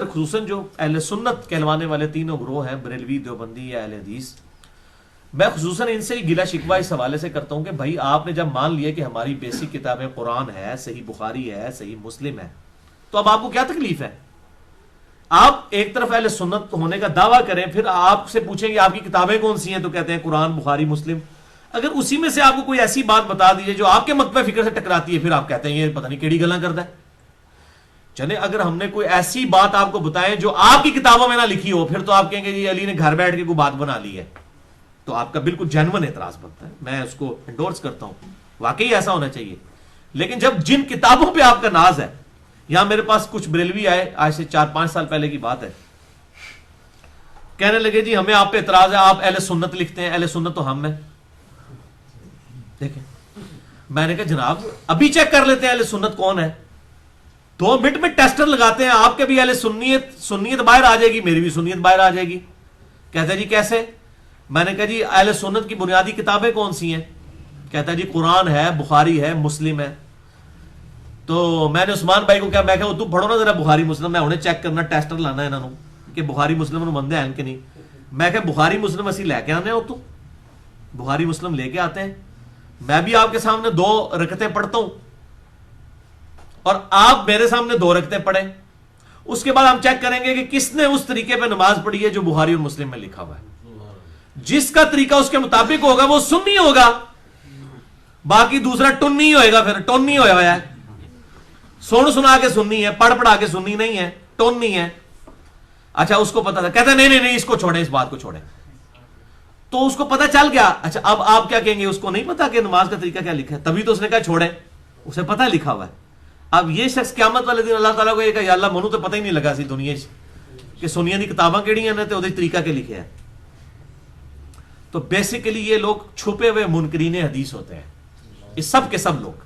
خصوصاً جو اہل سنت کہلوانے والے تینوں گروہ ہیں، بریلوی، دیوبندی یا اہل حدیث، میں خصوصاً ان سے گلا شکوہ اس حوالے سے کرتا ہوں کہ بھائی آپ نے جب مان لیا کہ ہماری بیسک کتابیں قرآن ہے، صحیح بخاری ہے، صحیح مسلم ہے، تو اب آپ کو کیا تکلیف ہے؟ آپ ایک طرف اہل سنت ہونے کا دعویٰ کریں، پھر آپ سے پوچھیں کہ آپ کی کتابیں کون سی ہیں، تو کہتے ہیں قرآن، بخاری، مسلم۔ اگر اسی میں سے آپ کو کوئی ایسی بات بتا دیجیے جو آپ کے مکتبہ فکر سے ٹکراتی ہے، پھر آپ کہتے ہیں یہ پتہ نہیں کیڑی گلاں کرتا ہے۔ چلے اگر ہم نے کوئی ایسی بات آپ کو بتائیں جو آپ کی کتابوں میں نہ لکھی ہو، پھر تو آپ کہیں گے جی علی نے گھر بیٹھ کے کوئی بات بنا لی ہے، تو آپ کا بالکل جینون اعتراض بنتا ہے، میں اس کو انڈورس کرتا ہوں، واقعی ایسا ہونا چاہیے۔ لیکن جب جن کتابوں پہ آپ کا ناز ہے، یہاں میرے پاس کچھ بریلوی آئے، آج سے 4-5 سال پہلے کی بات ہے، کہنے لگے جی ہمیں آپ پہ اعتراض ہے، آپ اہل سنت لکھتے ہیں، اہل سنت تو ہم ہیں۔ دیکھیں، میں نے کہا جناب ابھی چیک کر لیتے ہیں اہل سنت کون ہے، 2 منٹ میں ٹیسٹر لگاتے ہیں، آپ کے بھی اہل سنیت باہر آ جائے گی، میری بھی سنیت باہر آ جائے گی۔ کہتا ہے جی کیسے؟ میں نے کہا جی اہل سنت کی بنیادی کتابیں کون سی ہیں؟ کہتا ہے جی قرآن ہے، بخاری ہے، مسلم ہے۔ تو میں نے عثمان بھائی کو کہا، میں کہا تو پڑھو نا ذرا بخاری مسلم، میں انہیں چیک کرنا، ٹیسٹر لانا انہوں کہ بخاری مسلم مندے ہیں کہ نہیں۔ میں کہا بخاری مسلم اسی لے کے آنے ہو، تو بخاری مسلم لے کے آتے ہیں، میں بھی آپ کے سامنے 2 رکعتیں پڑھتا ہوں اور آپ میرے سامنے 2 رکعتیں پڑھیں، اس کے بعد ہم چیک کریں گے کہ کس نے اس طریقے پہ نماز پڑھی ہے جو بخاری اور مسلم میں لکھا ہوا ہے۔ جس کا طریقہ اس کے مطابق ہوگا وہ سنی ہوگا، باقی دوسرا ٹنی ہوئے گا، پھر ٹونی ہوا ہے، سنا کے سننی ہے، پڑھا کے سننی نہیں ہے، ٹونی ہے۔ اچھا اس کو پتا تھا، کہتا نہیں اس کو چھوڑیں، اس بات کو چھوڑیں، تو اس کو پتا چل گیا۔ اچھا اب آپ کیا کہیں گے، اس کو نہیں پتا کہ نماز کا طریقہ کیا لکھا ہے، تبھی تو اس نے کہا چھوڑیں، اسے پتا لکھا ہوا ہے۔ اب یہ شخص قیامت والے دن اللہ تعالیٰ کو یہ کہا یا اللہ منو تو پتہ ہی نہیں لگا سی دنیا کہ سنیا دی کتاباں کیڑی ہیں تے طریقہ کے لکھے ہیں۔ تو بیسیکلی یہ لوگ چھپے ہوئے منکرین حدیث ہوتے ہیں، یہ سب کے سب لوگ۔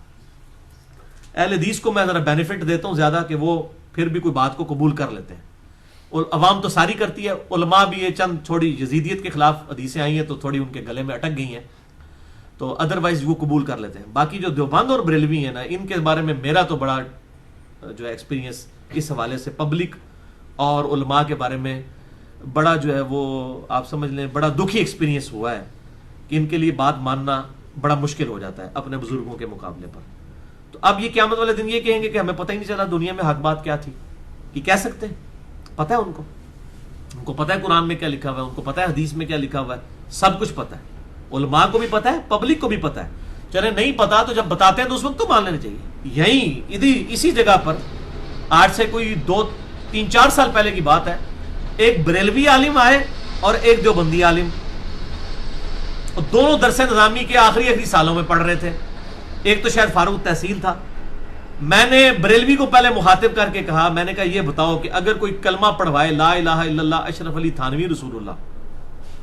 اہل حدیث کو میں ذرا بینیفٹ دیتا ہوں زیادہ کہ وہ پھر بھی کوئی بات کو قبول کر لیتے ہیں، اور عوام تو ساری کرتی ہے، علماء بھی یہ چند تھوڑی یزیدیت کے خلاف حدیثیں آئی ہیں تو تھوڑی ان کے گلے میں اٹک گئی ہیں، تو ادروائز وہ قبول کر لیتے ہیں۔ باقی جو دیوبند اور بریلوی ہیں نا، ان کے بارے میں میرا تو بڑا جو ہے ایکسپیرینس اس حوالے سے پبلک اور علماء کے بارے میں بڑا جو ہے وہ آپ سمجھ لیں بڑا دکھی ایکسپیرینس ہوا ہے کہ ان کے لیے بات ماننا بڑا مشکل ہو جاتا ہے اپنے بزرگوں کے مقابلے پر۔ تو اب یہ قیامت والے دن یہ کہیں گے کہ ہمیں پتہ ہی نہیں چلا دنیا میں حق بات کیا تھی، کہ کہہ سکتے ہیں؟ پتہ ہے ان کو پتہ ہے قرآن میں کیا لکھا ہوا ہے، ان کو پتہ ہے حدیث میں کیا لکھا ہوا ہے، سب کچھ پتہ ہے، علماء کو بھی پتہ ہے، پبلک کو بھی پتہ ہے۔ چلے نہیں پتا تو جب بتاتے ہیں تو اس وقت تو مان لینا چاہیے۔ یہیں اسی جگہ پر آج سے کوئی 2-3-4 سال پہلے کی بات ہے، ایک بریلوی عالم آئے اور ایک دیوبندی عالم، اور دونوں درس نظامی کے آخری سالوں میں پڑھ رہے تھے، ایک تو شاید فاروق تحصیل تھا۔ میں نے بریلوی کو پہلے مخاطب کر کے کہا، میں نے کہا یہ بتاؤ کہ اگر کوئی کلمہ پڑھوائے لا الہ الا اللہ اشرف علی تھانوی رسول اللہ،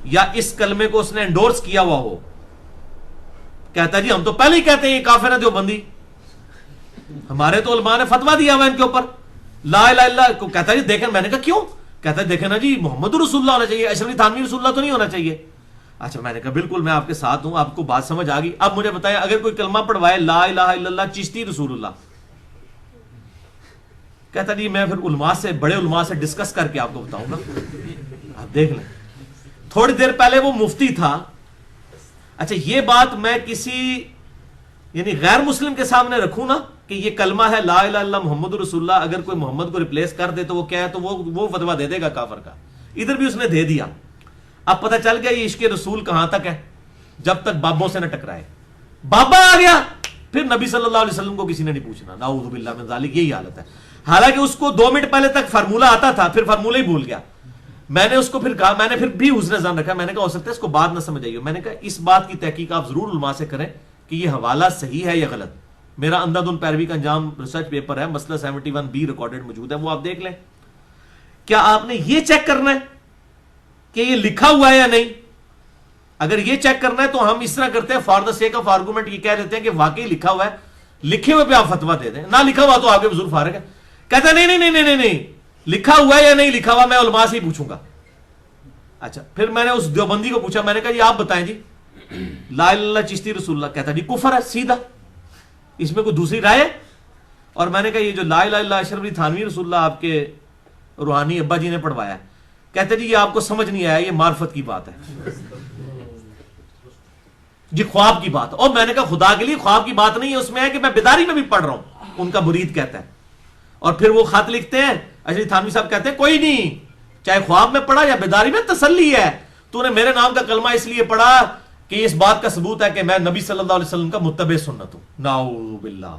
یا اس کلمے کو اس نے انڈورس کیا ہوا ہو، کہتا ہے جی ہم تو پہلے ہی کہتے ہیں یہ کافر ہے دیوبندی، ہمارے تو علماء نے فتویٰ دیا ہوا ان کے اوپر لا الہ الا اللہ کو۔ کہتا ہے جی دیکھیں، میں نے کہا کیوں؟ کہتا ہے دیکھیں نا جی محمد رسول اللہ ہونا چاہیے، اشرف علی تھانوی رسول اللہ تو نہیں ہونا چاہیے۔ اچھا میں نے کہا بالکل میں آپ کے ساتھ ہوں، آپ کو بات سمجھ آ گئی۔ اب مجھے بتائیں اگر کوئی کلمہ پڑھوائے لا الہ الا اللہ چشتی رسول اللہ، کہتا جی میں پھر علماء سے بڑے علماء سے ڈسکس کر کے آپ کو بتاؤں گا، آپ دیکھ لیں۔ تھوڑی دیر پہلے وہ مفتی تھا۔ اچھا یہ بات میں کسی یعنی غیر مسلم کے سامنے رکھوں نا کہ یہ کلمہ ہے لا الہ الا اللہ محمد رسول اللہ، اگر کوئی محمد کو ریپلیس کر دے تو وہ کیا ہے، تو وہ فتویٰ دے دے گا کافر کا۔ ادھر بھی اس نے دے دیا۔ اب پتہ چل گیا یہ عشق رسول کہاں تک ہے، جب تک بابوں سے نہ ٹکرائے۔ بابا آ گیا پھر نبی صلی اللہ علیہ وسلم کو کسی نے نہیں پوچھنا، نعوذ باللہ من ذالک، یہی حالت ہے۔ حالانکہ اس کو 2 منٹ پہلے تک فارمولہ آتا تھا، پھر فارمولہ ہی بھول گیا۔ میں نے اس کو پھر کہا، میں نے پھر بھی حسن ظن رکھا، میں نے کہا ہو سکتا ہے اس کو بات نہ سمجھ آئی ہو، میں نے کہا اس بات کی تحقیق آپ ضرور علماء سے کریں کہ یہ حوالہ صحیح ہے یا غلط۔ میرا اندھا دھند پیروی کا انجام ریسرچ پیپر ہے، مسئلہ 71B ریکارڈڈ موجود ہے، وہ آپ دیکھ لیں۔ کیا آپ نے یہ چیک کرنا ہے کہ یہ لکھا ہوا ہے یا نہیں؟ اگر یہ چیک کرنا ہے تو ہم اس طرح کرتے ہیں، for the sake of argument یہ کہہ دیتے ہیں کہ واقعی لکھا ہوا ہے، لکھے ہوئے پہ آپ فتویٰ دے دیں، نہ لکھا ہوا تو آپ کے بزرگ فارغ ہے۔ کہتا ہے نہیں لکھا ہوا ہے یا نہیں لکھا ہوا میں علماء سے ہی پوچھوں گا۔ اچھا پھر میں نے اس دیوبندی کو پوچھا، میں نے کہا یہ آپ بتائیں جی لا الہ الا اللہ چشتی رسول اللہ، کہتا جی کفر ہے سیدھا، اس میں کوئی دوسری رائے ہے؟ اور میں نے کہا یہ جو لا الہ الا اللہ اشرف علی تھانوی رسول اللہ آپ کے روحانی ابا جی نے پڑھوایا ہے. کہتے جی یہ آپ کو سمجھ نہیں آیا, یہ معرفت کی بات ہے جی, خواب کی بات. اور میں نے کہا خدا کے لیے خواب کی بات نہیں ہے, اس میں ہے کہ میں بیداری میں بھی پڑھ رہا ہوں, ان کا مرید کہتا ہے. اور پھر وہ خط لکھتے ہیں, اشرف تھانوی صاحب کہتے ہیں کوئی نہیں, چاہے خواب میں پڑھا یا بیداری میں, تسلی ہے, تو نے میرے نام کا کلمہ اس لیے پڑھا کہ اس بات کا ثبوت ہے کہ میں نبی صلی اللہ علیہ وسلم کا متبع سنت ہوں. نعوذ باللہ.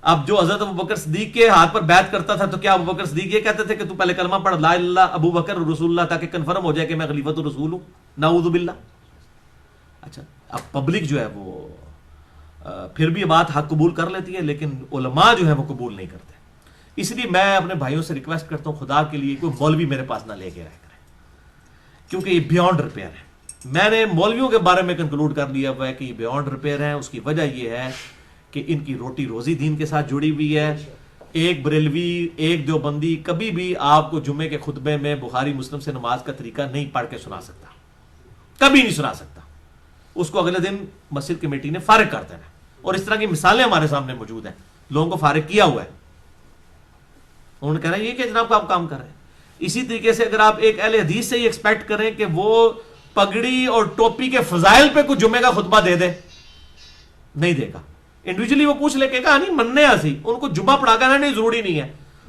اب جو حضرت ابوبکر صدیق کے ہاتھ پر بیعت کرتا تھا, تو کیا ابوبکر صدیق یہ کہتے تھے کہ تو پہلے کلمہ پڑھ لا الہ الا اللہ ابو بکر رسول اللہ, تاکہ کنفرم ہو جائے کہ میں خلیفۃ الرسول ہوں؟ نعوذ باللہ. اچھا, اب پبلک جو ہے وہ پھر بھی یہ بات حق قبول کر لیتی ہے, لیکن علماء جو ہے وہ قبول نہیں کرتے. اس لیے میں اپنے بھائیوں سے ریکویسٹ کرتا ہوں, خدا کے لیے کوئی مولوی میرے پاس نہ لے کے رہ کرے, کیونکہ یہ بیونڈ ریپیئر ہے. میں نے مولویوں کے بارے میں کنکلوڈ کر لیا ہوا ہے کہ یہ بیونڈ ریپیئر ہے. اس کی وجہ یہ ہے کہ ان کی روٹی روزی دین کے ساتھ جڑی ہوئی ہے. ایک بریلوی, ایک دیوبندی کبھی بھی آپ کو جمعے کے خطبے میں بخاری مسلم سے نماز کا طریقہ نہیں پڑھ کے سنا سکتا, کبھی نہیں سنا سکتا. اس کو اگلے دن مسجد کمیٹی نے فارغ کر دینا. اور اس طرح کی مثالیں ہمارے سامنے موجود ہیں, لوگوں کو فارغ کیا ہوا ہے. انہوں نے کہا یہ کہ جناب آپ کام کر رہے ہیں. اسی طریقے سے اگر آپ ایک اہل حدیث سے یہ ایکسپیکٹ کریں کہ وہ پگڑی اور ٹوپی کے فضائل پہ کچھ جمعے کا خطبہ دے دے, نہیں دے گا. انڈیویجلی وہ پوچھ لے کہ کہا نہیں مننے ایسی, ان کو جمعہ پڑھا کر نہیں ضروری نہیں ہے.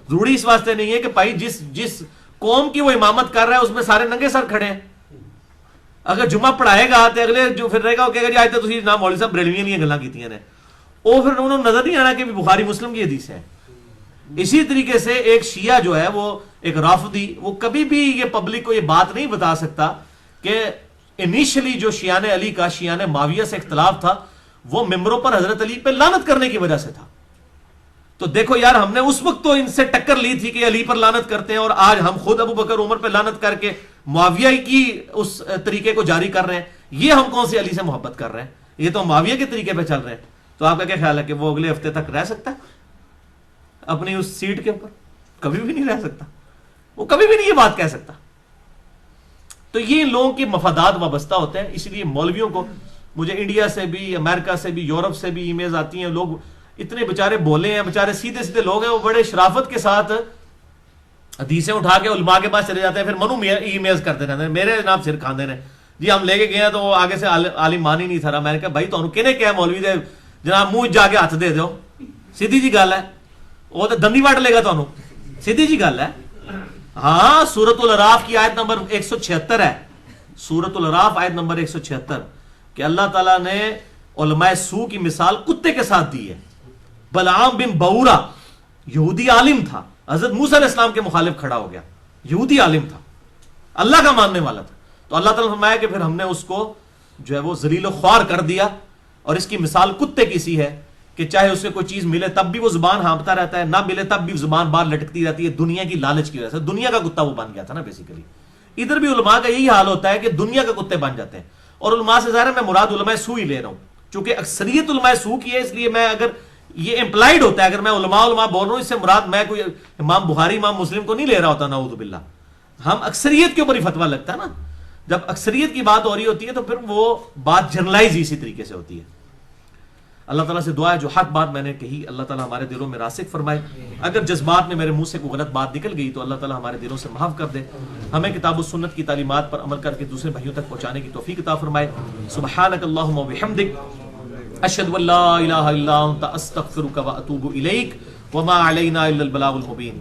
ضروری اس واسطے نہیں ہے کہ بھائی جس قوم کی وہ امامت کر رہا ہے اس میں سارے ننگے سر کھڑے ہیں. اگر جمعہ پڑھائے گا تو اگلے جو پھر رہے گا وہ کہے گا جی آج تو تسی جناب مولوی صاحب بریلویاں نہیں گلاں کیتیاں نے, وہ پھر انہوں نے نظر نہیں آنا کہ بخاری مسلم کی حدیث ہے. اسی طریقے سے ایک شیعہ جو ہے وہ ایک رافضی, وہ کبھی بھی یہ پبلک کو یہ بات نہیں بتا سکتا کہ انیشلی جو شیعان علی کا شیعان معاویہ سے اختلاف تھا وہ ممبروں پر حضرت علی پہ لعنت کرنے کی وجہ سے تھا. تو دیکھو یار, ہم نے اس وقت تو ان سے ٹکر لی تھی کہ علی پر لعنت کرتے ہیں, اور آج ہم خود ابو بکر عمر پہ لعنت کر کے معاویہ کی اس طریقے کو جاری کر رہے ہیں. یہ ہم کون سی علی سے محبت کر رہے ہیں؟ یہ تو معاویہ کے طریقے پہ چل رہے ہیں. تو آپ کا کیا خیال ہے کہ وہ اگلے ہفتے تک رہ سکتا ہے اپنی اس سیٹ کے اوپر؟ کبھی بھی نہیں رہ سکتا, وہ کبھی بھی نہیں یہ بات کہہ سکتا. تو یہ لوگوں کے مفادات وابستہ ہوتے ہیں. اس لیے مولویوں کو, مجھے انڈیا سے بھی, امریکہ سے بھی, یورپ سے بھی ای میلز آتی ہیں. لوگ اتنے بیچارے بولے ہیں, بیچارے سیدھے سیدھے لوگ ہیں, وہ بڑے شرافت کے ساتھ حدیثیں اٹھا کے علماء کے پاس چلے جاتے ہیں, پھر منو ای میلز کرتے رہتے ہیں میرے جناب سر کھاندے نے جی ہم لے کے گئے ہیں تو وہ آگے سے عالم مان ہی نہیں تھا. میں نے کہا بھائی تمہیں کہنے کیا مولوی دے جناب منہ جا کے ہاتھ دے دو, سیدھی جی گل ہے, وہ تو دندی وٹ لے گا تمہیں, سیدھی جی گل ہے. ہاں, سورۃ الاعراف کی آیت نمبر 176 ہے, سورۃ الاعراف آیت نمبر 176, کہ اللہ تعالیٰ نے علماء سو کی مثال کتے کے ساتھ دی ہے. بلعام بن بورا یہودی عالم تھا, حضرت موسیٰ علیہ السلام کے مخالف کھڑا ہو گیا, یہودی عالم تھا, اللہ کا ماننے والا تھا. تو اللہ تعالیٰ نے فرمایا کہ پھر ہم نے اس کو جو ہے وہ ذلیل و خوار کر دیا, اور اس کی مثال کتے کی سی ہے کہ چاہے اسے کوئی چیز ملے تب بھی وہ زبان ہانپتا رہتا ہے, نہ ملے تب بھی زبان باہر لٹکتی رہتی ہے, دنیا کی لالچ کی وجہ سے. دنیا کا کتا وہ بن گیا تھا نا بیسیکلی. ادھر بھی علماء کا یہی حال ہوتا ہے کہ دنیا کا کتے بن جاتے ہیں. اور علماء سے ظاہر ہے میں مراد علماء سو ہی لے رہا ہوں, چونکہ اکثریت علماء سو کی ہے, اس لیے میں اگر یہ امپلائڈ ہوتا ہے, اگر میں علماء بول رہا ہوں, اس سے مراد میں کوئی امام بخاری امام مسلم کو نہیں لے رہا ہوتا, نعوذ باللہ. ہم اکثریت کے اوپر ہی فتویٰ لگتا ہے نا. جب اکثریت کی بات ہو رہی ہوتی ہے تو پھر وہ بات جنرلائز اسی طریقے سے ہوتی ہے. اللہ تعالیٰ سے دعا ہے جو حق بات میں نے کہی اللہ تعالیٰ ہمارے دلوں میں راسخ فرمائے. اگر جذبات میں میرے منہ سے کوئی غلط بات نکل گئی تو اللہ تعالیٰ ہمارے دلوں سے معاف کر دے. ہمیں کتاب و سنت کی تعلیمات پر عمل کر کے دوسرے بھائیوں تک پہنچانے کی توفیق عطا فرمائے. سبحانک اللہم و بحمدک, اشہد ان لا الہ الا انت, استغفرک و اتوب الیک, وما علینا الا البلاغ المبین.